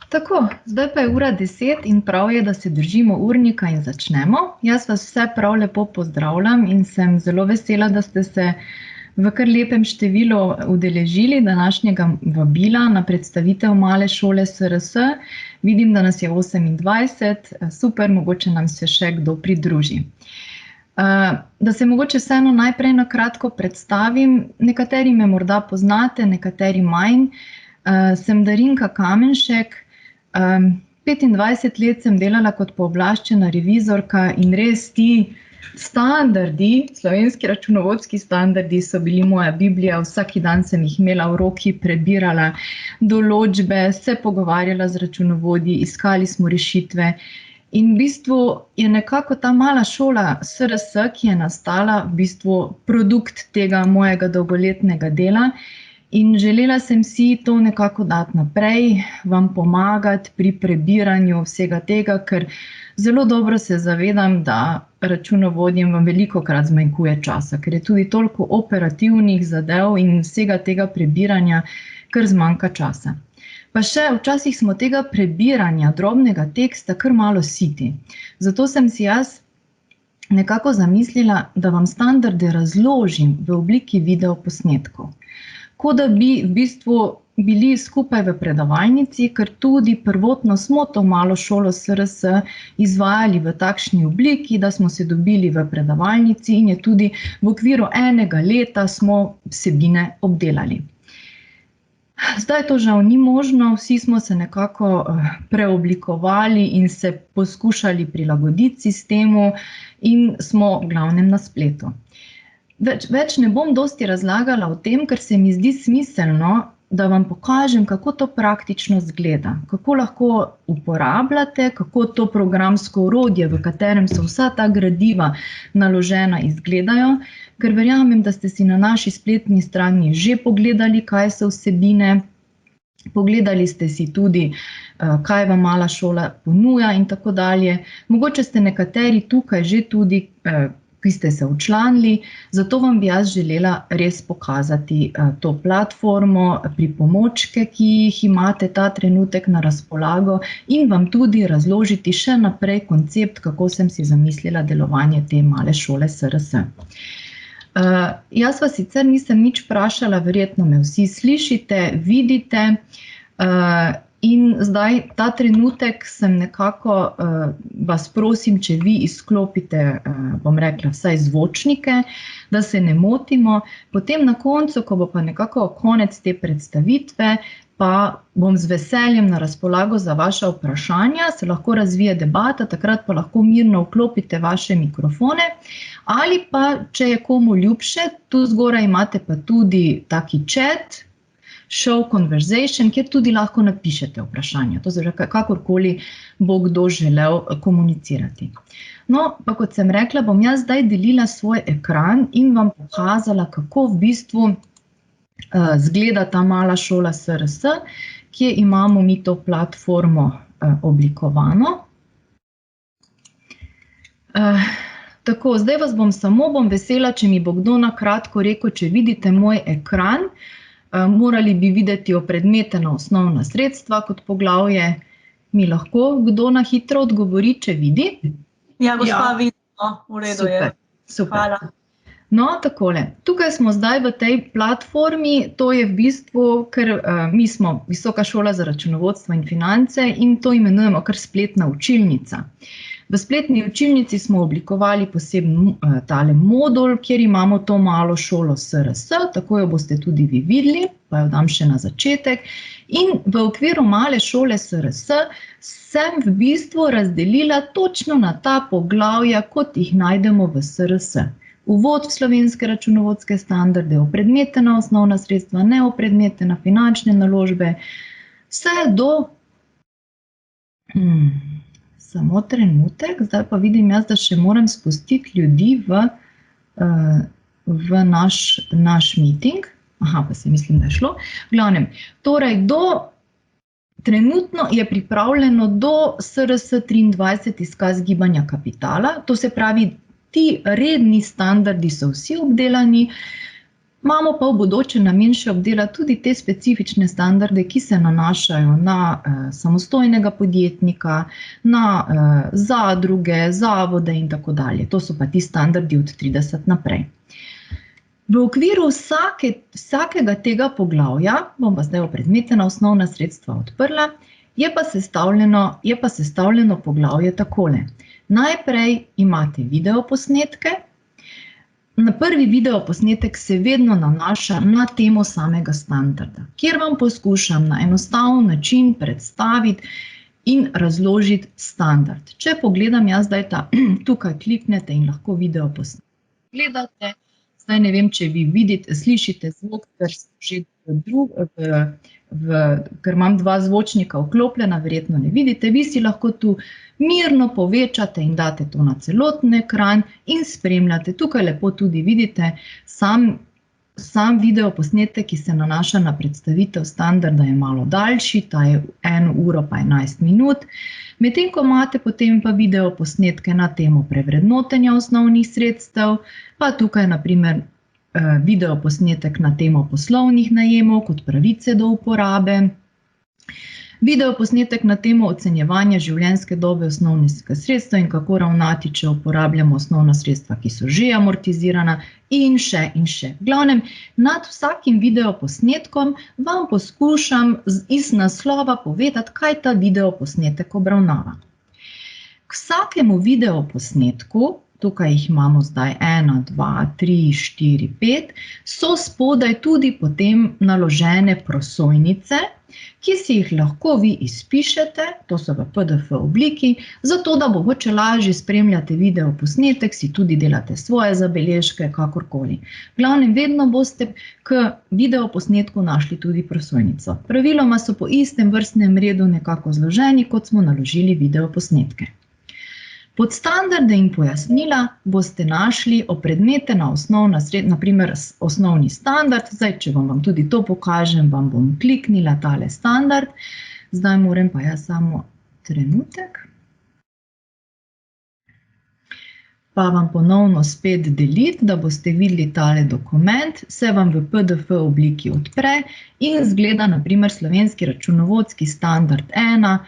Tako, zdaj pa je ura 10 in prav je, da se držimo urnika in začnemo. Jaz vas vse prav lepo pozdravljam in sem zelo vesela, da ste se v kar lepem številu udeležili današnjega vabila na predstavitev Male šole SRS. Vidim, da nas je 28, super, mogoče nam se še kdo pridruži. Da se mogoče vseeno najprej na kratko predstavim, nekateri me morda poznate, nekateri manj. Sem Darinka Kamenšek, 25 let sem delala kot pooblaščena revizorka in res ti standardi, slovenski računovodski standardi so bili moja biblija, vsak dan sem jih imela v roki, prebirala določbe, se pogovarjala z računovodji, iskali smo rešitve. In v bistvu je nekako ta mala šola SRS, ki je nastala, v bistvu produkt tega mojega dolgoletnega dela. In želela sem si to nekako dati naprej, vam pomagati pri prebiranju vsega tega, ker zelo dobro se zavedam, da računovodjem vam velikokrat zmanjkuje časa, ker je tudi toliko operativnih zadev in vsega tega prebiranja, kar zmanjka časa. Pa še včasih smo tega prebiranja drobnega teksta kar malo siti. Zato sem si jaz nekako zamislila, da vam standarde razložim v obliki videoposnetkov. Kot da bi v bistvu bili skupaj v predavalnici, ker tudi prvotno smo to malo šolo SRS izvajali v takšni obliki, da smo se dobili v predavalnici in je tudi v okviru enega leta smo vsebine obdelali. Zdaj to žal ni možno, vsi smo se nekako preoblikovali in se poskušali prilagoditi sistemu in smo v glavnem na spletu. Več ne bom dosti razlagala o tem, ker se mi zdi smiselno, da vam pokažem, kako to praktično izgleda, kako lahko uporabljate, kako to programsko orodje, v katerem so vsa ta gradiva naložena, izgledajo, ker verjamem, da ste si na naši spletni strani že pogledali, kaj so vsebine, pogledali ste si tudi, kaj vam mala šola ponuja in tako dalje. Mogoče ste nekateri tukaj že tudi, ki ste se včlanili, zato vam bi jaz želela res pokazati to platformo, pripomočke, ki jih imate ta trenutek na razpolago in vam tudi razložiti še naprej koncept, kako sem si zamislila delovanje te male šole SRS. Jaz vas sicer nisem nič vprašala, verjetno me vsi slišite, vidite, in zdaj ta trenutek sem nekako, vas prosim, če vi izklopite, bom rekla, vsaj zvočnike, da se ne motimo. Potem na koncu, ko bo pa nekako konec te predstavitve, pa bom z veseljem na razpolago za vaša vprašanja, se lahko razvije debata, takrat pa lahko mirno vklopite vaše mikrofone, ali pa, če je komu ljubše, tu zgoraj imate pa tudi taki chat, show conversation, kjer tudi lahko napišete vprašanja. To je kakorkoli bo kdo želel komunicirati. No, pa kot sem rekla, bom jaz zdaj delila svoj ekran in vam pokazala, kako v bistvu izgleda ta mala šola SRS, kje imamo mi to platformo oblikovano. Tako, zdaj vas bom vesela, če mi bo kdo na kratko rekel, če vidite moj ekran. Morali bi videti opredmetena osnovna sredstva kot poglavje. Mi lahko kdo na hitro odgovori, če vidi? Ja, gospa, vidimo, v redu je. Super. Hvala. No, takole. Tukaj smo zdaj v tej platformi, to je v bistvu, ker mi smo Visoka šola za računovodstvo in finance in to imenujemo kar spletna učilnica. V spletni učilnici smo oblikovali poseben tale modul, kjer imamo to malo šolo SRS, tako jo boste tudi vi videli, pa jo dam še na začetek. In v okviru male šole SRS sem v bistvu razdelila točno na ta poglavja, kot jih najdemo v SRS. Uvod v slovenske računovodske standarde, opredmetena osnovna sredstva, neopredmetena, finančne naložbe, vse do... Samo trenutek, zdaj pa vidim jaz, da še moram spustiti ljudi v naš meeting. Aha, pa se mislim, da je šlo. V glavnem, torej trenutno je pripravljeno do SRS 23 izkaz gibanja kapitala, to se pravi, ti redni standardi so vsi obdelani, Imamo pa v bodoče namen še obdelati tudi te specifične standarde, ki se nanašajo na samostojnega podjetnika, na zadruge, zavode in tako dalje. To so pa ti standardi od 30 naprej. V okviru vsakega tega poglavja, bom pa zdaj opredmetena osnovna sredstva odprla, je pa sestavljeno poglavje takole. Najprej imate videoposnetke. Na prvi videoposnetek se vedno nanaša na temo samega standarda, kjer vam poskušam na enostaven način predstaviti in razložiti standard. Če pogledam jaz zdaj tukaj kliknete in lahko videoposnetek gledate. Zdaj ne vem, če vi vidite, slišite zvok, ker imam dva zvočnika vklopljena, verjetno ne vidite. Vi si lahko tu mirno povečate in date to na celoten ekran in spremljate. Tukaj lepo tudi vidite sam videoposnetek, ki se nanaša na predstavitev standarda, je malo daljši, ta je 1 uro pa 11 minut. Medtem ko imate potem pa videoposnetke na temo prevrednotenja osnovnih sredstev, pa tukaj na primer videoposnetek na temo poslovnih najemov kot pravice do uporabe, videoposnetek na temo ocenjevanja življenjske dobe osnovnega sredstva in kako ravnati, če uporabljamo osnovna sredstva, ki so že amortizirana in še in še. V glavnem, nad vsakim videoposnetkom vam poskušam iz naslova povedati, kaj ta videoposnetek obravnava. K vsakemu videoposnetku, tukaj jih imamo zdaj 1, 2, 3, 4, 5, so spodaj tudi potem naložene prosojnice, ki si jih lahko vi izpišete, to so v PDF obliki, zato da mogoče lažje spremljate videoposnetek, si tudi delate svoje zabeležke, kakorkoli. V glavnem, vedno boste k videoposnetku našli tudi prosojnico. Praviloma so po istem vrstnem redu nekako zloženi, kot smo naložili videoposnetke. Pod standarde in pojasnila boste našli opredmetena osnovna sredstva, naprimer osnovni standard. Zdaj, če vam tudi to pokažem, vam bom kliknila tale standard. Zdaj moram pa jaz samo trenutek. Pa vam ponovno spet deliti, da boste videli tale dokument. Se vam v PDF obliki odpre in zgleda naprimer slovenski računovodski standard 1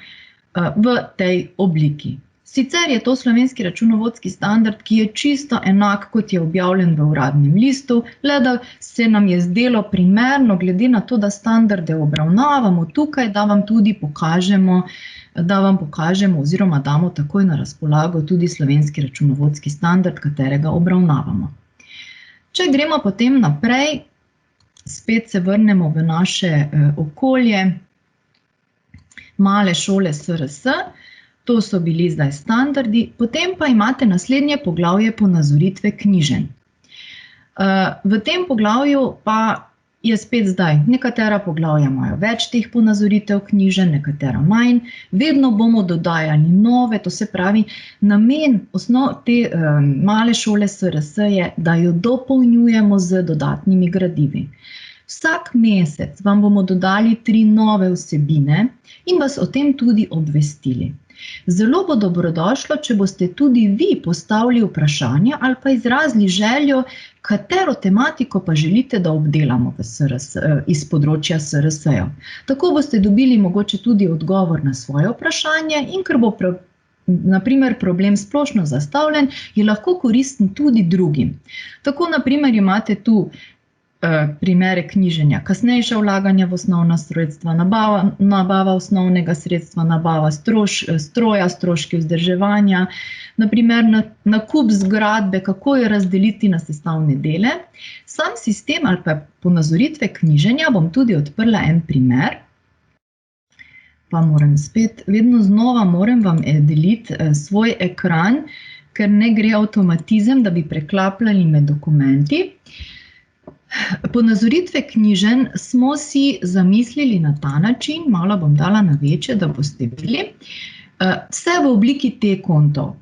v tej obliki. Sicer je to slovenski računovodski standard, ki je čisto enak, kot je objavljen v uradnem listu, le da se nam je zdelo primerno, glede na to, da standarde obravnavamo tukaj, da vam tudi pokažemo oziroma damo takoj na razpolago tudi slovenski računovodski standard, katerega obravnavamo. Če gremo potem naprej, spet se vrnemo v naše okolje, male šole SRS. To so bili zdaj standardi, potem pa imate naslednje poglavje ponazoritve knjiženj. V tem poglavju pa je spet zdaj, nekatera poglavja imajo več teh ponazoritev knjiženj, nekatera manj, vedno bomo dodajali nove, to se pravi, namen te male šole SRS je, da jo dopolnjujemo z dodatnimi gradivi. Vsak mesec vam bomo dodali 3 nove vsebine in vas o tem tudi obvestili. Zelo bo dobrodošlo, če boste tudi vi postavili vprašanja ali pa izrazili željo, katero tematiko pa želite, da obdelamo iz področja SRS-jev. Tako boste dobili mogoče tudi odgovor na svoje vprašanje in ker bo na primer problem splošno zastavljen, je lahko koristen tudi drugim. Tako na primer imate tu primere knjiženja, kasnejša vlaganja v osnovna sredstva, nabava osnovnega sredstva, nabava stroja, stroški vzdrževanja, naprimer nakup zgradbe, kako jo razdeliti na sestavne dele. Sam sistem ali pa ponazoritve knjiženja bom tudi odprla en primer, pa moram spet, vedno znova moram vam deliti svoj ekran, ker ne gre avtomatizem, da bi preklapljali med dokumenti. Ponazoritve knjiženj smo si zamislili na ta način, malo bom dala na večje, da boste videli, vse v obliki T-kontov.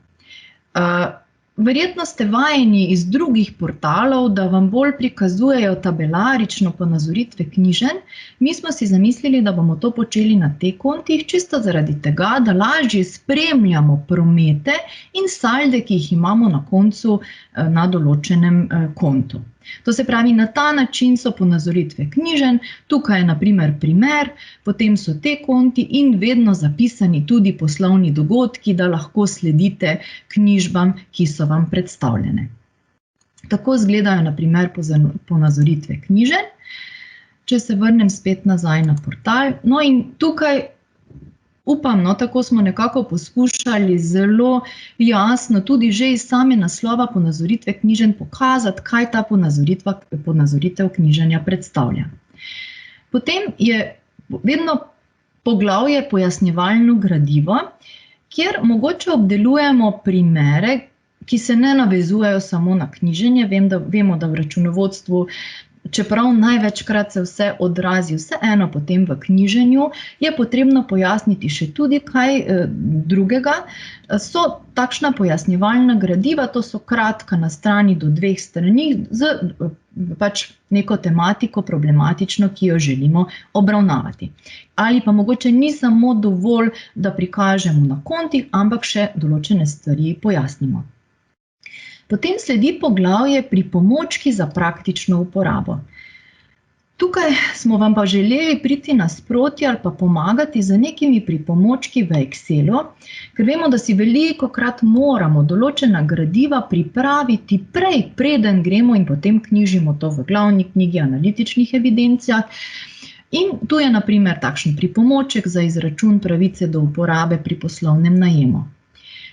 Verjetno ste vajeni iz drugih portalov, da vam bolj prikazujejo tabelarično ponazoritve knjiženj. Mi smo si zamislili, da bomo to počeli na T-kontih, čisto zaradi tega, da lažje spremljamo promete in salde, ki jih imamo na koncu na določenem kontu. To se pravi, na ta način so ponazoritve knjiženj, tukaj je na primer, potem so te konti in vedno zapisani tudi poslovni dogodki, da lahko sledite knjižbam, ki so vam predstavljene. Tako izgledajo na primer ponazoritve knjiženj. Če se vrnem spet nazaj na portal, no in tukaj upam, tako smo nekako poskušali zelo jasno, tudi že iz same naslova ponazoritve knjiženj pokazati, kaj ta ponazoritev knjiženja predstavlja. Potem je vedno poglavje pojasnjevalno gradivo, kjer mogoče obdelujemo primere, ki se ne navezujejo samo na knjiženje. Vemo, da v računovodstvu, čeprav največkrat se vse odrazi vseeno potem v knjiženju, je potrebno pojasniti še tudi kaj drugega. So takšna pojasnjevalna gradiva, to so kratka na strani do 2 strani z neko tematiko problematično, ki jo želimo obravnavati. Ali pa mogoče ni samo dovolj, da prikažemo na kontih, ampak še določene stvari pojasnimo. Potem sledi poglavje pripomočki za praktično uporabo. Tukaj smo vam pa želeli priti nasproti ali pa pomagati z nekimi pripomočki v Excelu, ker vemo, da si velikokrat moramo določena gradiva pripraviti prej, preden gremo in potem knjižimo to v glavni knjigi, analitičnih evidencijah. In tu je na primer takšen pripomoček za izračun pravice do uporabe pri poslovnem najemu.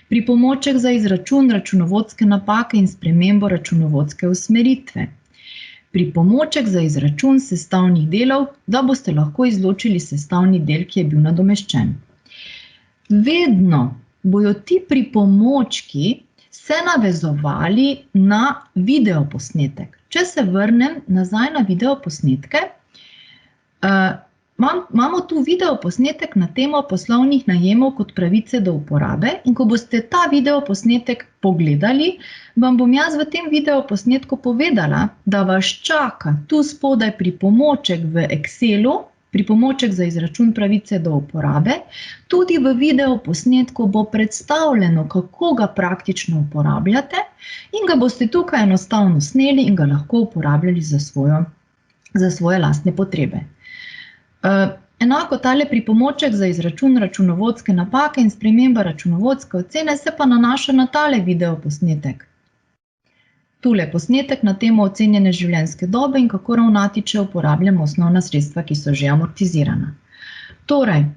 Pripomoček za izračun računovodske napake in spremembo računovodske usmeritve. Pripomoček za izračun sestavnih delov, da boste lahko izločili sestavni del, ki je bil nadomeščen. Vedno bojo ti pripomočki se navezovali na videoposnetek. Če se vrnem nazaj na videoposnetke, imamo tu videoposnetek na temo poslovnih najemov kot pravice do uporabe in ko boste ta videoposnetek pogledali, vam bom jaz v tem videoposnetku povedala, da vas čaka tu spodaj pripomoček v Excelu, pripomoček za izračun pravice do uporabe. Tudi v videoposnetku bo predstavljeno, kako ga praktično uporabljate in ga boste tukaj enostavno sneli in ga lahko uporabljali za svoje lastne potrebe. Enako tale pripomoček za izračun računovodske napake in sprememba računovodske ocene se pa nanaša na tale videoposnetek. Tule posnetek na temo ocenjene življenjske dobe in kako ravnati, če uporabljamo osnovna sredstva, ki so že amortizirana. Torej,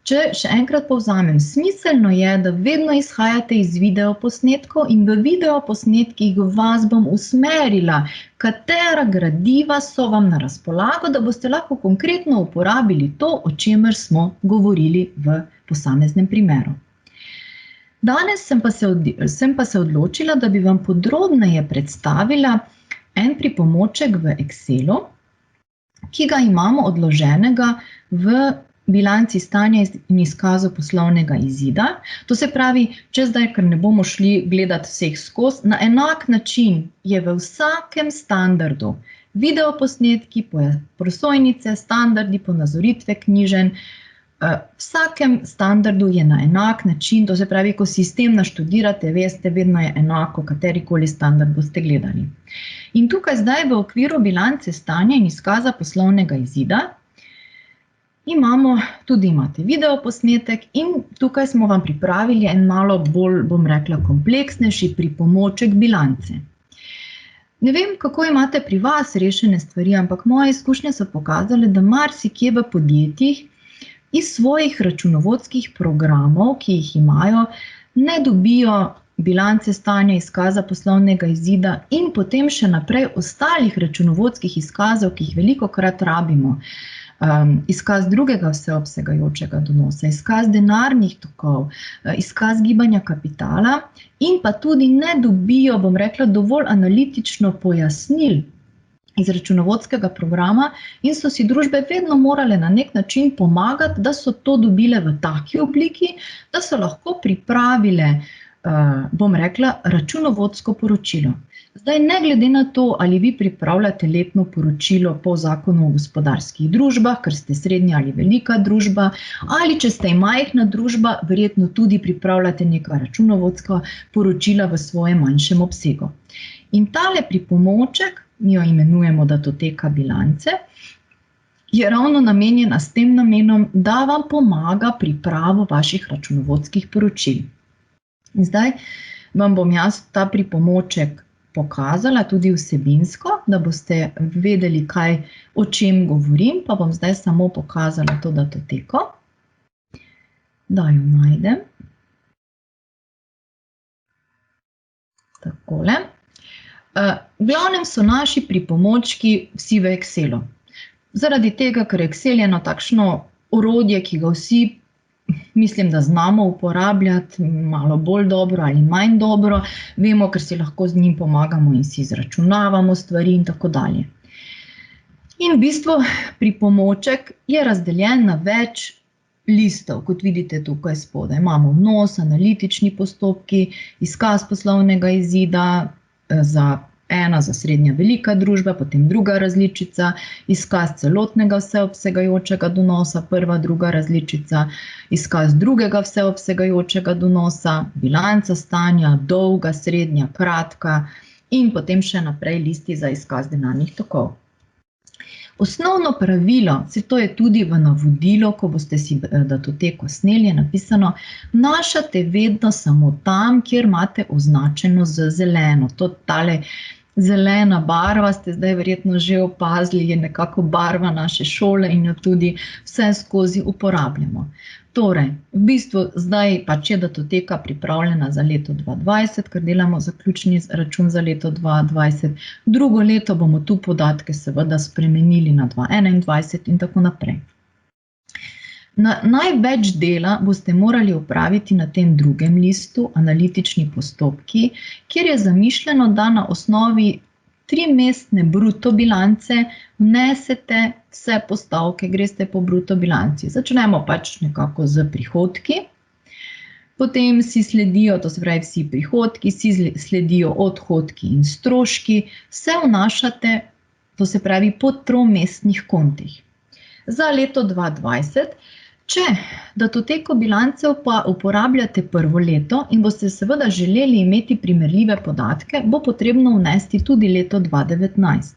če še enkrat povzamem, smiselno je, da vedno izhajate iz videoposnetkov in v videoposnetkih vas bom usmerila, katera gradiva so vam na razpolago, da boste lahko konkretno uporabili to, o čemer smo govorili v posameznem primeru. Danes sem pa se odločila, da bi vam podrobneje predstavila en pripomoček v Excelu, ki ga imamo odloženega v bilanci stanja in izkazu poslovnega izida. To se pravi, če zdaj, ker ne bomo šli gledati vseh skozi, na enak način je v vsakem standardu videoposnetki, prosojnice, standardi, ponazoritve knjiženj. V vsakem standardu je na enak način, to se pravi, ko sistem naštudirate, veste, vedno je enako, katerikoli standard boste gledali. In tukaj zdaj v okviru bilance stanja in izkaza poslovnega izida imate videoposnetek in tukaj smo vam pripravili en malo bolj, bom rekla, kompleksnejši pripomoček bilance. Ne vem, kako imate pri vas rešene stvari, ampak moje izkušnje so pokazale, da marsikje v podjetjih iz svojih računovodskih programov, ki jih imajo, ne dobijo bilance stanja, izkaza poslovnega izida in potem še naprej ostalih računovodskih izkazov, ki jih velikokrat rabimo. Izkaz drugega vseobsegajočega donosa, izkaz denarnih tokov, izkaz gibanja kapitala in pa tudi ne dobijo, bom rekla, dovolj analitično pojasnil iz računovodskega programa in so si družbe vedno morale na nek način pomagati, da so to dobile v taki obliki, da so lahko pripravile, bom rekla, računovodsko poročilo. Zdaj, ne glede na to, ali vi pripravljate letno poročilo po zakonu o gospodarskih družbah, ker ste srednja ali velika družba, ali če ste majhna družba, verjetno tudi pripravljate neka računovodska poročila v svojem manjšem obsegu. In tale pripomoček mi jo imenujemo datoteka bilance, je ravno namenjena s tem namenom, da vam pomaga pripravo vaših računovodskih poročil. In zdaj vam bom jaz ta pripomoček pokazala tudi vsebinsko, da boste vedeli, o čem govorim, pa bom zdaj samo pokazala to datoteko. Da jo najdem. Takole. V glavnem so naši pripomočki vsi v Excelu. Zaradi tega, ker Excel je eno takšno orodje, ki ga vsi, mislim, da znamo uporabljati malo bolj dobro ali manj dobro, vemo, ker si lahko z njim pomagamo in si izračunavamo stvari in tako dalje. In v bistvu pripomoček je razdeljen na več listov, kot vidite tukaj spodaj. Imamo vnos, analitični postopki, izkaz poslovnega izida, ena za srednja velika družba, potem druga različica, izkaz celotnega vseobsegajočega donosa, prva, druga različica, izkaz drugega vseobsegajočega donosa, bilanca stanja, dolga, srednja, kratka in potem še naprej listi za izkaz denarnih tokov. Osnovno pravilo, to je tudi v navodilu, ko boste si datoteko sneli, je napisano, vnašate vedno samo tam, kjer imate označeno z zeleno. Tale zelena barva, ste zdaj verjetno že opazili, je nekako barva naše šole in jo tudi vse skozi uporabljamo. Torej, v bistvu zdaj pač je datoteka pripravljena za leto 2020, ker delamo zaključni račun za leto 2020. Drugo leto bomo tu podatke seveda spremenili na 2021 in tako naprej. Največ dela boste morali opraviti na tem drugem listu, analitični postopki, kjer je zamišljeno, da na osnovi 3-mestne bruto bilance vnesete vse postavke, greste po bruto bilanci. Začnemo pač nekako z prihodki, potem si sledijo, to se pravi vsi prihodki, si sledijo odhodki in stroški, vse vnašate, to se pravi po 3-mestnih kontih. Za leto 2020, če datoteko bilance uporabljate prvo leto in boste seveda želeli imeti primerljive podatke, bo potrebno vnesti tudi leto 2019.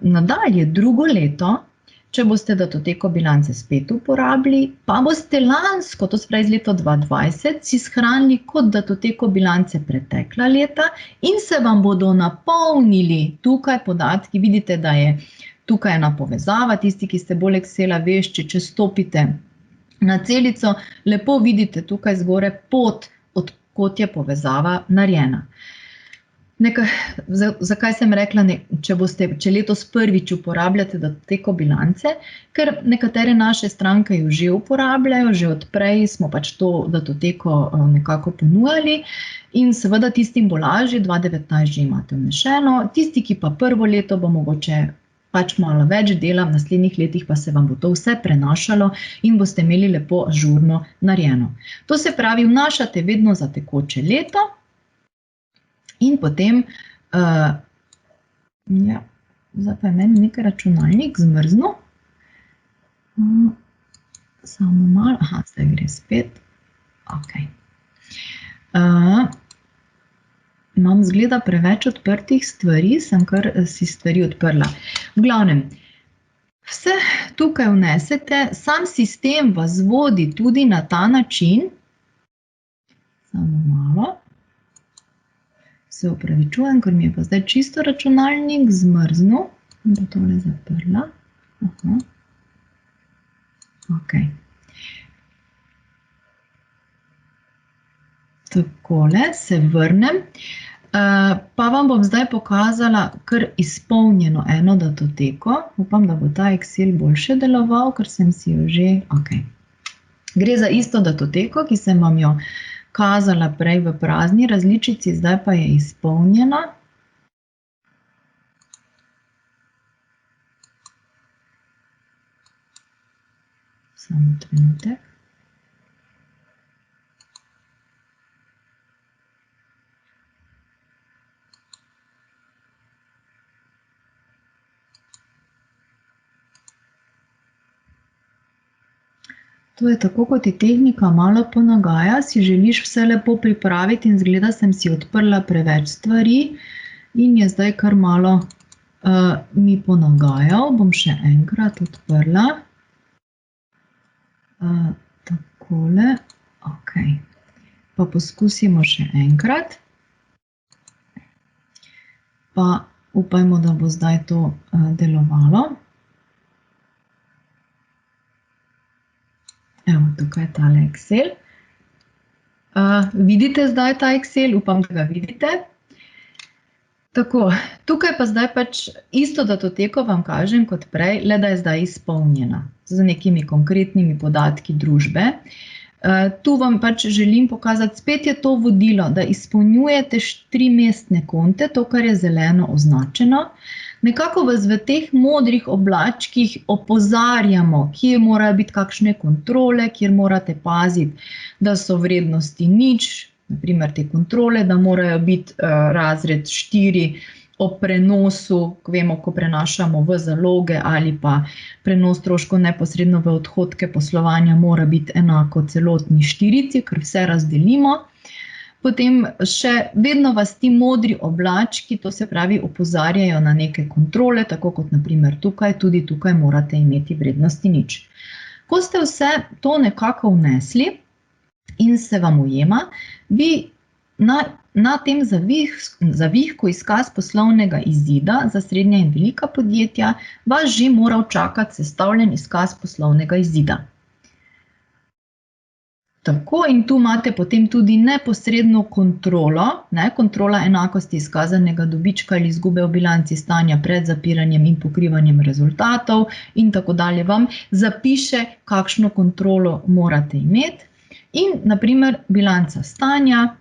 Nadalje drugo leto, če boste datoteko bilance spet uporabili, pa boste lansko, to se pravi z leto 2020, si shranili kot datoteko bilance pretekla leta in se vam bodo napolnili tukaj podatki, vidite, da je tukaj ena povezava, tisti, ki ste bolj Excela vešči, če stopite na celico, lepo vidite tukaj zgore pot, odkot je povezava narejena. Zakaj sem rekla, če letos prvič uporabljate datoteko bilance, ker nekatere naše stranke jo že uporabljajo, že odprej smo pač to datoteko nekako ponujali in seveda tistim bo lažje, 2019 že imate vnešeno, tisti, ki pa prvo leto bo mogoče pač malo več dela, v naslednjih letih pa se vam bo to vse prenašalo in boste imeli lepo ažurno narejeno. To se pravi, vnašate vedno za tekoče leto in potem, zdaj pa je meni nekaj računalnik zmrznil, samo malo, zdaj gre spet, okej. Imam zgleda preveč odprtih stvari, sem kar si stvari odprla. V glavnem, vse tukaj vnesete, sam sistem vas vodi tudi na ta način, samo malo, se opravičujem, ker mi je pa zdaj čisto računalnik zmrznil, in bo tole zaprla. Okej. Takole, se vrnem, pa vam bom zdaj pokazala kar izpolnjeno eno datoteko. Upam, da bo ta Excel boljše deloval, ker sem si jo že, Gre za isto datoteko, ki sem vam jo kazala prej v prazni različici, zdaj pa je izpolnjena. Samo trenutek. To je tako, kot ti tehnika malo ponagaja, si želiš vse lepo pripraviti in zgleda, sem si odprla preveč stvari in je zdaj kar malo mi ponagajal. Bom še enkrat odprla. Takole, ok. Pa poskusimo še enkrat. Pa upajmo, da bo zdaj to delovalo. Evo, tukaj je tale Excel. Vidite zdaj ta Excel? Upam, da ga vidite. Tako, tukaj pa zdaj pač isto datoteko vam kažem kot prej, le da je zdaj izpolnjena z nekimi konkretnimi podatki družbe. Tu vam pač želim pokazati, spet je to vodilo, da izpolnjujete 3 mestne konte, to, kar je zeleno označeno. Nekako vas v teh modrih oblačkih opozarjamo, kje morajo biti kakšne kontrole, kjer morate paziti, da so vrednosti nič, naprimer te kontrole, da morajo biti razred 4 ob prenosu, vemo, ko prenašamo v zaloge ali pa prenos stroškov neposredno v odhodke poslovanja, mora biti enako celotni štirici, ker vse razdelimo. Potem še vedno vas ti modri oblački, to se pravi, opozarjajo na neke kontrole, tako kot naprimer tukaj, tudi tukaj morate imeti vrednosti nič. Ko ste vse to nekako vnesli in se vam ujema, vi na tem zavihku izkaz poslovnega izida za srednja in velika podjetja vas že moral čakati sestavljen izkaz poslovnega izida. Tako, in tu imate potem tudi neposredno kontrolo, kontrola enakosti izkazanega dobička ali izgube v bilanci stanja pred zapiranjem in pokrivanjem rezultatov in tako dalje vam zapiše, kakšno kontrolo morate imeti. In, naprimer, bilanca stanja,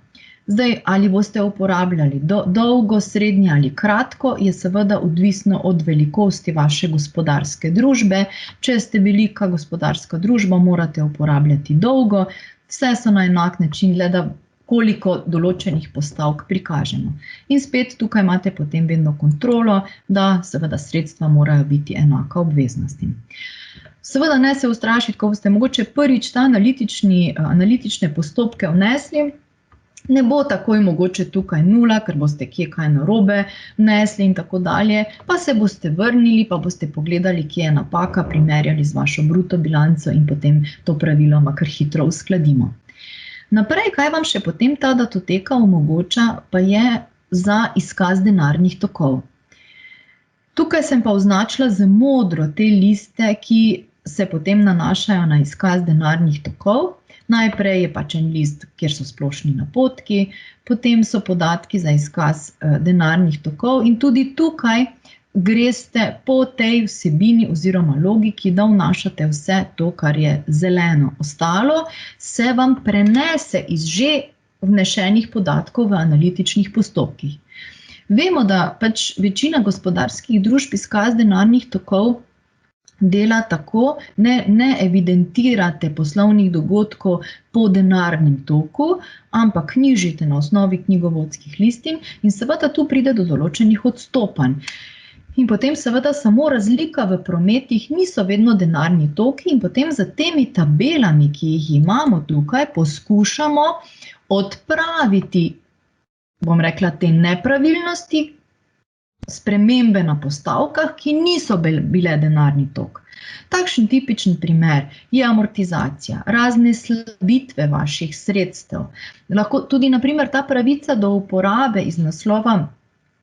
zdaj, ali boste uporabljali dolgo, srednje ali kratko, je seveda odvisno od velikosti vaše gospodarske družbe. Če ste velika gospodarska družba, morate uporabljati dolgo, vse so na enak način, le da koliko določenih postavk prikažemo. In spet tukaj imate potem vedno kontrolo, da seveda sredstva morajo biti enaka obveznostim. Seveda ne se ustrašiti, ko boste mogoče prvič ta analitične postopke vnesli, ne bo takoj mogoče tukaj 0, ker boste kje kaj narobe vnesli in tako dalje, pa se boste vrnili, pa boste pogledali, kje je napaka, primerjali z vašo bruto bilanco in potem to praviloma kar hitro uskladimo. Naprej, kaj vam še potem ta datoteka omogoča, pa je za izkaz denarnih tokov. Tukaj sem pa označila z modro te liste, ki se potem nanašajo na izkaz denarnih tokov. Najprej je pač en list, kjer so splošni napotki, potem so podatki za izkaz denarnih tokov in tudi tukaj greste po tej vsebini oziroma logiki, da vnašate vse to, kar je zeleno. Ostalo se vam prenese iz že vnešenih podatkov v analitičnih postopkih. Vemo, da pač večina gospodarskih družb izkaz denarnih tokov dela tako, ne evidentirate poslovnih dogodkov po denarnem toku, ampak knjižite na osnovi knjigovodskih listin in seveda tu pride do določenih odstopanj. In potem seveda samo razlika v prometih niso vedno denarni toki in potem za temi tabelami, ki jih imamo tukaj, poskušamo odpraviti, bom rekla, te nepravilnosti, spremembe na postavkah, ki niso bile denarni tok. Takšen tipičen primer je amortizacija, razne slabitve vaših sredstev. Lahko tudi, naprimer, ta pravica do uporabe iz naslova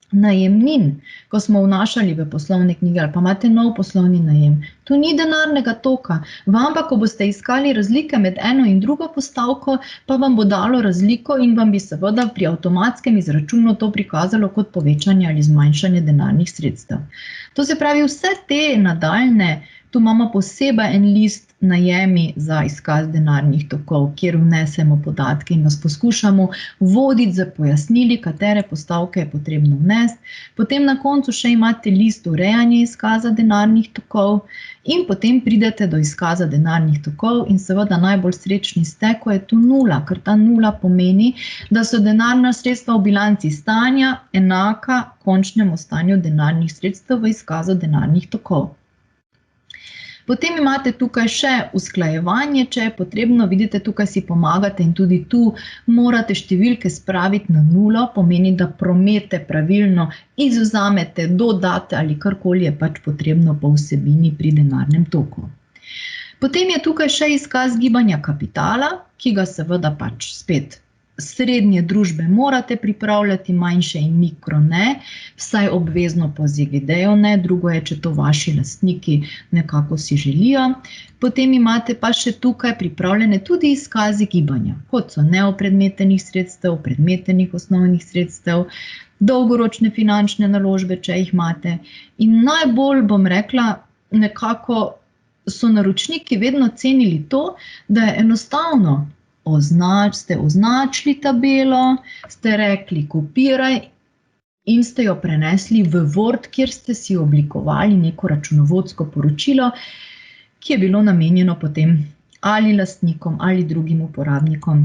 najemnin, ko smo vnašali v poslovne knjige ali pa imate nov poslovni najem. To ni denarnega toka. Vam pa, ko boste iskali razlike med eno in drugo postavko, pa vam bo dalo razliko in vam bi seveda pri avtomatskem izračunu to prikazalo kot povečanje ali zmanjšanje denarnih sredstev. To se pravi, vse te nadaljne, tu imamo posebej en list najemi za izkaz denarnih tokov, kjer vnesemo podatke in vas poskušamo voditi za pojasnili, katere postavke je potrebno vnesti. Potem na koncu še imate list urejanja izkaza denarnih tokov in potem pridete do izkaza denarnih tokov in seveda najbolj srečni ste, ko je tu 0, ker ta 0 pomeni, da so denarna sredstva v bilanci stanja enaka končnemu stanju denarnih sredstev v izkazu denarnih tokov. Potem imate tukaj še usklajevanje, če je potrebno, vidite, tukaj si pomagate in tudi tu morate številke spraviti na nulo, pomeni, da promete pravilno izvzamete, dodate ali karkoli je pač potrebno po vsebini pri denarnem toku. Potem je tukaj še izkaz gibanja kapitala, ki ga seveda pač spet srednje družbe morate pripravljati, manjše in mikro ne, vsaj obvezno po ZGD-ju ne, drugo je, če to vaši lastniki nekako si želijo. Potem imate pa še tukaj pripravljene tudi izkazi gibanja, kot so neopredmetenih sredstev, predmetenih osnovnih sredstev, dolgoročne finančne naložbe, če jih imate. In najbolj, bom rekla, nekako so naročniki vedno cenili to, da je enostavno ste označili tabelo, ste rekli kopiraj in ste jo prenesli v Word, kjer ste si oblikovali neko računovodsko poročilo, ki je bilo namenjeno potem ali lastnikom ali drugim uporabnikom.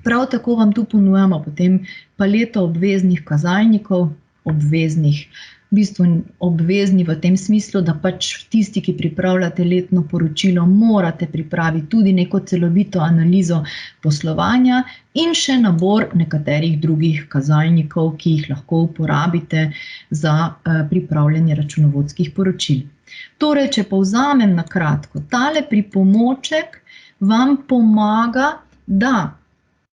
Prav tako vam tu ponujamo potem paleto obveznih kazalnikov, obvezni v tem smislu, da pač tisti, ki pripravljate letno poročilo, morate pripraviti tudi neko celovito analizo poslovanja in še nabor nekaterih drugih kazalnikov, ki jih lahko uporabite za pripravljanje računovodskih poročil. Torej, če povzamem na kratko, tale pripomoček vam pomaga, da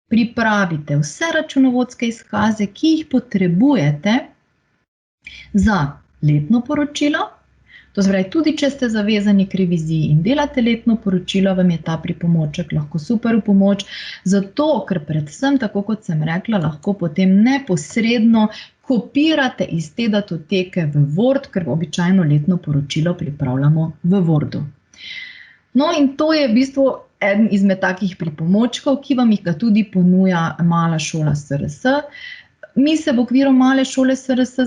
pripravite vse računovodske izkaze, ki jih potrebujete za letno poročilo, to se pravi, tudi če ste zavezani k reviziji in delate letno poročilo, vam je ta pripomoček lahko super v pomoč, zato, ker predvsem, tako kot sem rekla, lahko potem neposredno kopirate iz te datoteke v Word, ker običajno letno poročilo pripravljamo v Wordu. No, in to je v bistvu eden izmed takih pripomočkov, ki vam jih ga tudi ponuja Mala šola SRS. Mi se v okviru Male šole SRS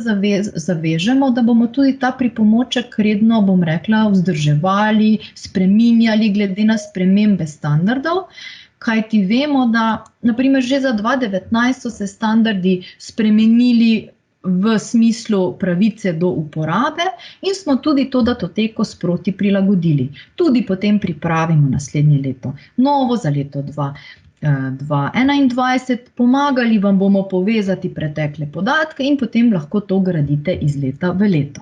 zavežemo, da bomo tudi ta pripomoček redno, bom rekla, vzdrževali, spreminjali glede na spremembe standardov, kajti vemo, da na primer že za 2019 so se standardi spremenili v smislu pravice do uporabe in smo tudi to datoteko sproti prilagodili. Tudi potem pripravimo naslednje leto, novo za leto 2021, pomagali vam bomo povezati pretekle podatke in potem lahko to gradite iz leta v leto.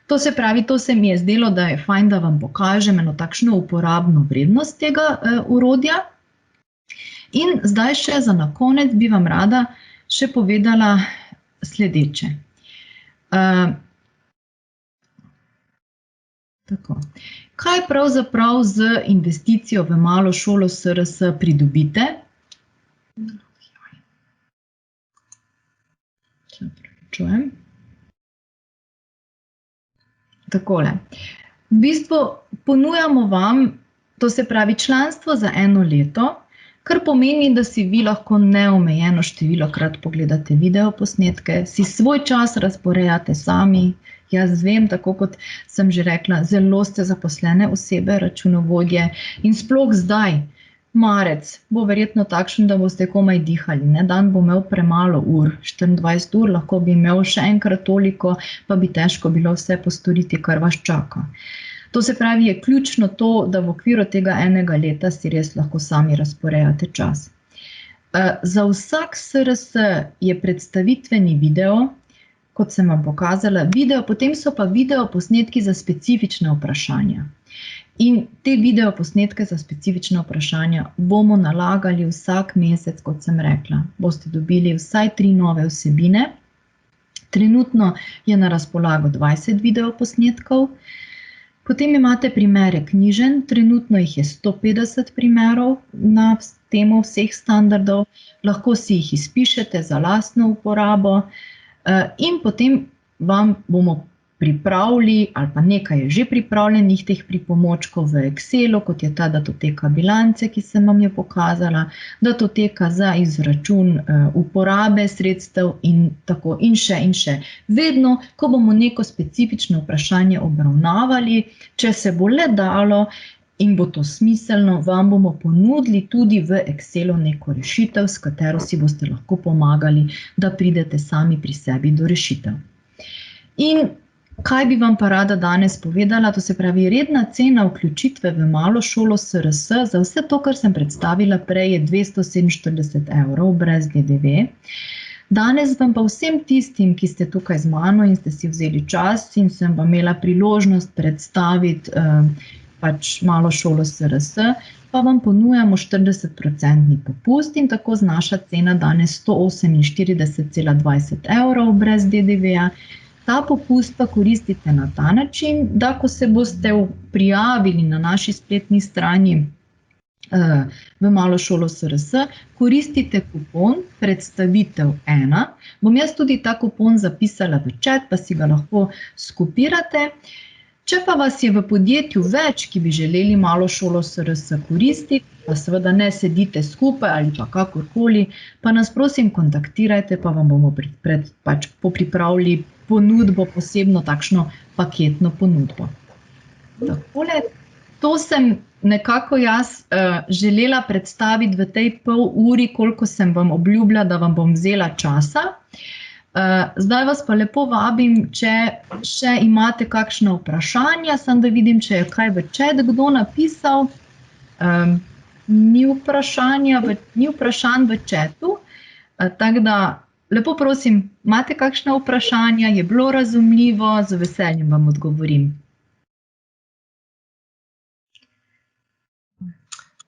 To se pravi, to se mi je zdelo, da je fajn, da vam pokažem eno takšno uporabno vrednost tega orodja. In zdaj še za na konec bi vam rada še povedala sledeče. Tako. Kaj pravzaprav z investicijo v Malo šolo SRS pridobite? Takole. V bistvu ponujamo vam, to se pravi članstvo za 1 leto, kar pomeni, da si vi lahko neomejeno številokrat pogledate videoposnetke, si svoj čas razporejate sami. Jaz vem, tako kot sem že rekla, zelo ste zaposlene osebe, računovodje in sploh zdaj, marec, bo verjetno takšen, da boste komaj dihali. Dan bo imel premalo ur, 24 ur, lahko bi imel še enkrat toliko, pa bi težko bilo vse postoriti, kar vas čaka. To se pravi, je ključno to, da v okviru tega 1 leta si res lahko sami razporejate čas. Za vsak SRS je predstavitveni video, kot sem vam pokazala, potem so pa videoposnetki za specifične vprašanja. In te videoposnetke za specifične vprašanja bomo nalagali vsak mesec, kot sem rekla. Boste dobili vsaj 3 nove vsebine. Trenutno je na razpolago 20 videoposnetkov. Potem imate primere knjiženj, trenutno jih je 150 primerov na temo vseh standardov, lahko si jih izpišete za lastno uporabo in potem vam bomo pripravili, ali pa nekaj je že pripravljenih teh pripomočkov v Excelu, kot je ta datoteka bilance, ki sem vam jo pokazala, datoteka za izračun uporabe sredstev in tako in še. Vedno, ko bomo neko specifično vprašanje obravnavali, če se bo le dalo in bo to smiselno, vam bomo ponudili tudi v Excelu neko rešitev, s katero si boste lahko pomagali, da pridete sami pri sebi do rešitev. In Kaj bi vam pa rada danes povedala? To se pravi, redna cena vključitve v malo šolo SRS za vse to, kar sem predstavila prej, je 247 € brez DDV. Danes vam pa vsem tistim, ki ste tukaj z mano in ste si vzeli čas in sem vam imela priložnost predstaviti pač malo šolo SRS, pa vam ponujamo 40% popust in tako znaša cena danes 148,20 € brez DDV-ja. Ta popust pa koristite na ta način, da ko se boste prijavili na naši spletni strani v malo šolo SRS, koristite kupon predstavitev 1. Bom jaz tudi ta kupon zapisala v chat, pa si ga lahko skopirate. Če pa vas je v podjetju več, ki bi želeli malo šolo SRS koristiti, pa seveda ne sedite skupaj ali pa kakorkoli, pa nas prosim kontaktirajte, pa vam bomo popripravili ponudbo, posebno takšno paketno ponudbo. Takole, to sem nekako jaz želela predstaviti v tej pol uri, koliko sem vam obljubila, da vam bom vzela časa. Zdaj vas pa lepo vabim, če še imate kakšna vprašanja, samo da vidim, če je kaj v chat kdo napisal. Ni vprašanj v chatu, tako da lepo prosim, imate kakšna vprašanja, je bilo razumljivo, z veseljem vam odgovorim.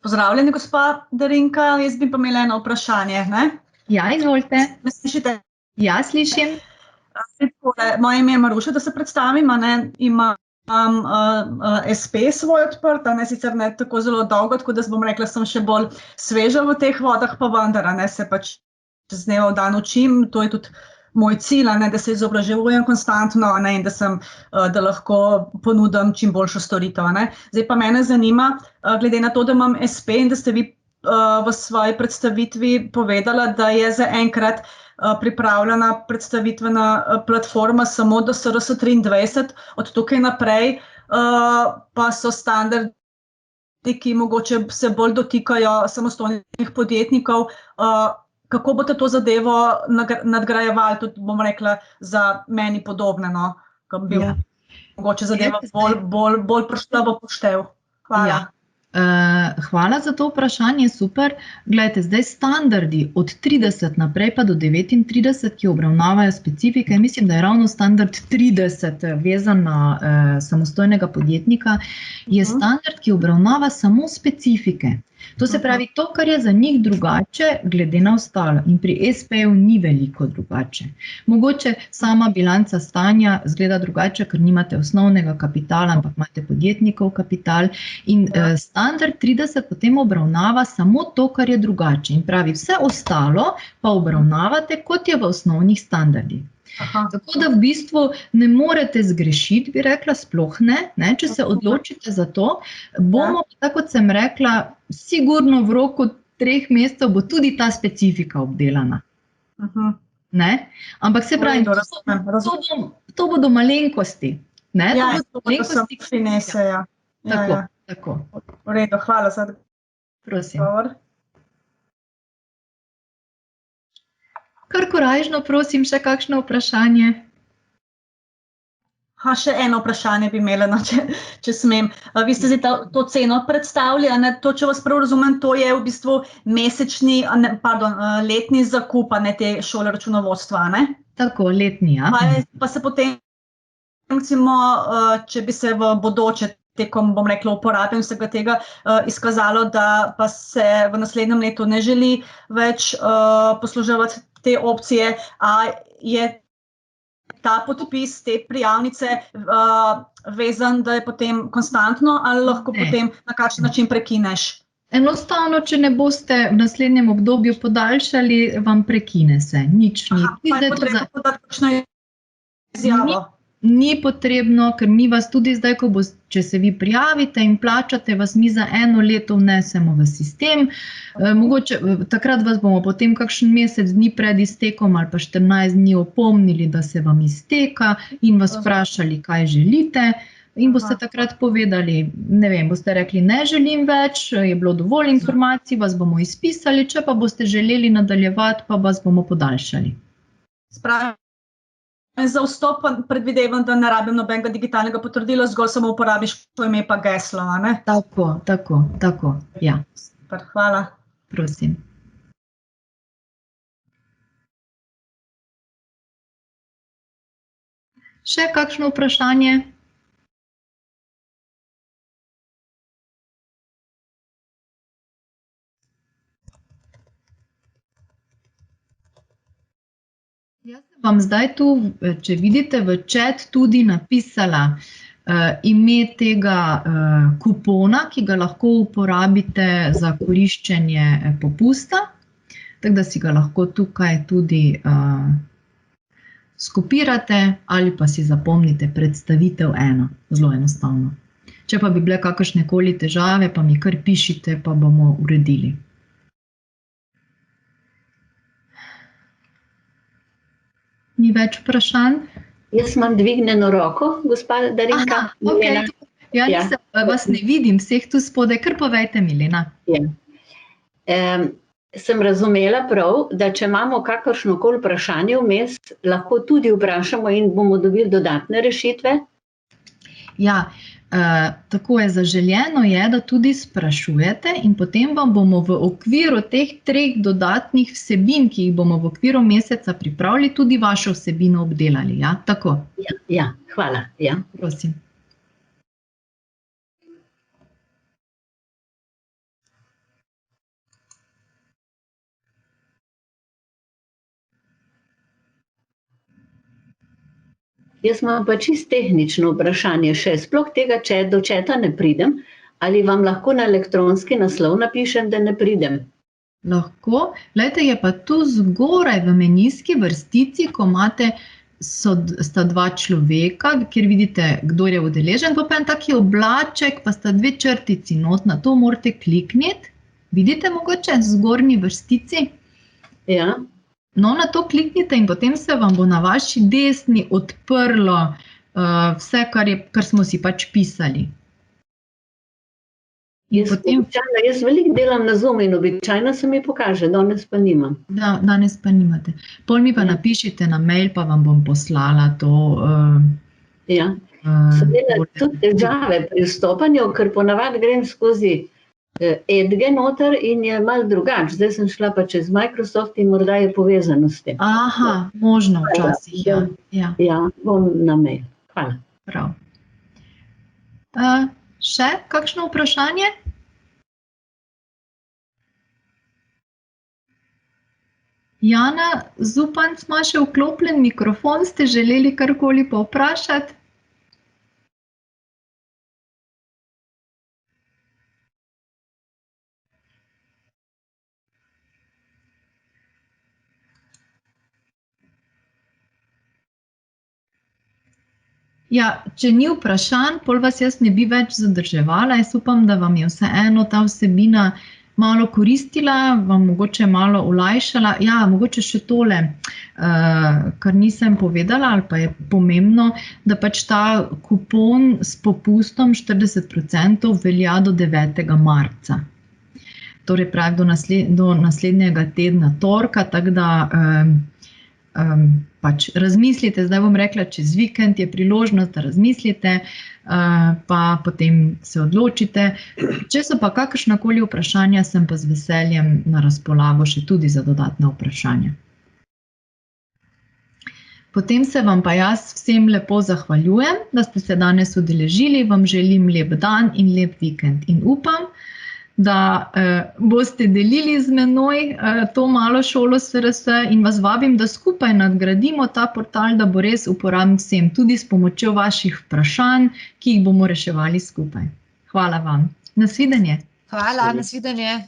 Pozdravljeni, gospa Darinka, jaz bi pa imela eno vprašanje, ne? Ja, izvolite. Me slišite? Ja, slišim. Moje ime je Maruša, da se predstavim, imam SP svoj odprt, sicer ne tako zelo dolgo, tako da bom rekla, sem še bolj sveža v teh vodah, pa vendar, se pač z dneva v dan učim, to je tudi moj cilj, da se izobražujem konstantno in da lahko ponudim čim boljšo storitev. Zdaj pa mene zanima, glede na to, da imam SP in da ste vi v svoji predstavitvi povedala, da je zaenkrat pripravljena predstavitvena platforma samo do SRS 23, od tukaj naprej pa so standardi, ki mogoče se bolj dotikajo samostojnih podjetnikov. Kako boste to zadevo nadgrajevali, tudi bom rekla za meni podobne, ko bi mogoče zadeva bolj prišla v poštev. Hvala. Hvala za to vprašanje, super. Glejte, zdaj standardi od 30 naprej pa do 39, ki obravnavajo specifike, mislim, da je ravno standard 30 vezan na samostojnega podjetnika, je standard, ki obravnava samo specifike. To se pravi, to, kar je za njih drugače, glede na ostalo. In pri SP-ju ni veliko drugače. Mogoče sama bilanca stanja zgleda drugače, ker nimate osnovnega kapitala, ampak imate podjetnikov kapital. In standard 30 potem obravnava samo to, kar je drugače. In pravi, vse ostalo pa obravnavate, kot je v osnovnih standardih. Tako da v bistvu ne morete zgrešiti, bi rekla, sploh ne, če se odločite za to, bomo, tako kot sem rekla, sigurno v roku 3 mesecev bo tudi ta specifika obdelana. Ampak se pravi, to bodo malenkosti. Ja, to bodo malenkosti prinese, ja. Tako. V redu, hvala za odgovor. Kar korajžno, prosim, še kakšno vprašanje? Še eno vprašanje bi imela, če smem. Vi ste zdaj to ceno predstavili, to, če vas prav razumem, to je v bistvu letni zakup, te šole računovodstva, ne? Tako, letni, ja. Pa se potem, recimo, če bi se v bodoče tekom, bom rekla, uporabe in vsega tega izkazalo, da pa se v naslednjem letu ne želi več posluževati te opcije, a je ta podpis, te prijavnice vezan, da je potem konstantno ali lahko potem na kakšen način prekineš? Enostavno, če ne boste v naslednjem obdobju podaljšali, vam prekine se, nič ni. Pa je potrebno podati kakšno izjavo? Ni potrebno, ker mi vas tudi zdaj, če se vi prijavite in plačate, vas mi za 1 leto vnesemo v sistem. Mogoče takrat vas bomo potem kakšen mesec dni pred iztekom ali pa 14 dni opomnili, da se vam izteka in vas vprašali, kaj želite. In boste takrat povedali, ne vem, boste rekli, ne želim več, je bilo dovolj informacij, vas bomo izpisali, če pa boste želeli nadaljevati, pa vas bomo podaljšali. za vstop pa predvidevam, da ne rabim nobenega digitalnega potrdila, zgolj samo uporabiš to ime pa geslo, a ne? Tako, ja. Super, hvala. Prosim. Še kakšno vprašanje? Jaz vam zdaj tu, če vidite, v chat tudi napisala ime tega kupona, ki ga lahko uporabite za koriščenje popusta, tako da si ga lahko tukaj tudi skopirate ali pa si zapomnite predstavitev 1, zelo enostavno. Če pa bi bile kakršnekoli težave, pa mi kar pišite, pa bomo uredili. Ni več vprašanj? Jaz imam dvignjeno roko, gospa Darinka. Aha, okay. Ja, vas ne vidim, vseh tu spodaj, kar povejte, Milena. Ja. Sem razumela prav, da če imamo kakršnokoli vprašanje vmes, lahko tudi vprašamo in bomo dobili dodatne rešitve? Ja, tako je, zaželjeno je, da tudi sprašujete in potem vam bomo v okviru teh 3 dodatnih vsebin, ki jih bomo v okviru meseca pripravili, tudi vašo vsebino obdelali, ja? Tako? Ja, hvala, ja. Prosim. Jaz imam pa čisto tehnično vprašanje še, sploh tega, če do četa ne pridem, ali vam lahko na elektronski naslov napišem, da ne pridem? Lahko. Glejte, je pa tu zgoraj v menijski vrstici, ko imate, sta 2 človeka, kjer vidite, kdo je udeležen, pa en taki oblaček, pa sta 2 črtici not, na to morate klikniti. Vidite mogoče v zgornji vrstici? Ja. No, na to kliknite in potem se vam bo na vaši desni odprlo vse, kar smo si pač pisali. Jaz veliko delam na Zoom in običajno se mi pokaže, danes pa nimam. Da, danes pa nimate. Pol mi pa napišite na mail, pa vam bom poslala to. Ja, sem imela tudi težave pri vstopanju, ker ponavadi grem skozi Edge noter in je malo drugače. Zdaj sem šla pa čez Microsoft in morda je povezano s tem. Aha, možno včasih, ja. Ja, bom na mail. Hvala. Prav. Še kakšno vprašanje? Jana Zupanc ima še vklopljen mikrofon, ste želeli karkoli pa vprašati? Ja, če ni vprašanj, pol vas jaz ne bi več zadrževala. Jaz upam, da vam je vseeno ta vsebina malo koristila, vam mogoče malo olajšala. Ja, mogoče še tole, kar nisem povedala, ali pa je pomembno, da pač ta kupon s popustom 40% velja do 9. marca. Torej pravi do naslednjega tedna torka, tako da pač razmislite, zdaj bom rekla, čez vikend je priložnost, da razmislite, pa potem se odločite. Če so pa kakršnakoli vprašanja, sem pa z veseljem na razpolago še tudi za dodatna vprašanja. Potem se vam pa jaz vsem lepo zahvaljujem, da ste se danes udeležili, vam želim lep dan in lep vikend in upam, da boste delili z menoj to malo šolo SRS in vas vabim, da skupaj nadgradimo ta portal, da bo res uporaben vsem, tudi s pomočjo vaših vprašanj, ki jih bomo reševali skupaj. Hvala vam. Nasvidenje. Hvala, nasvidenje.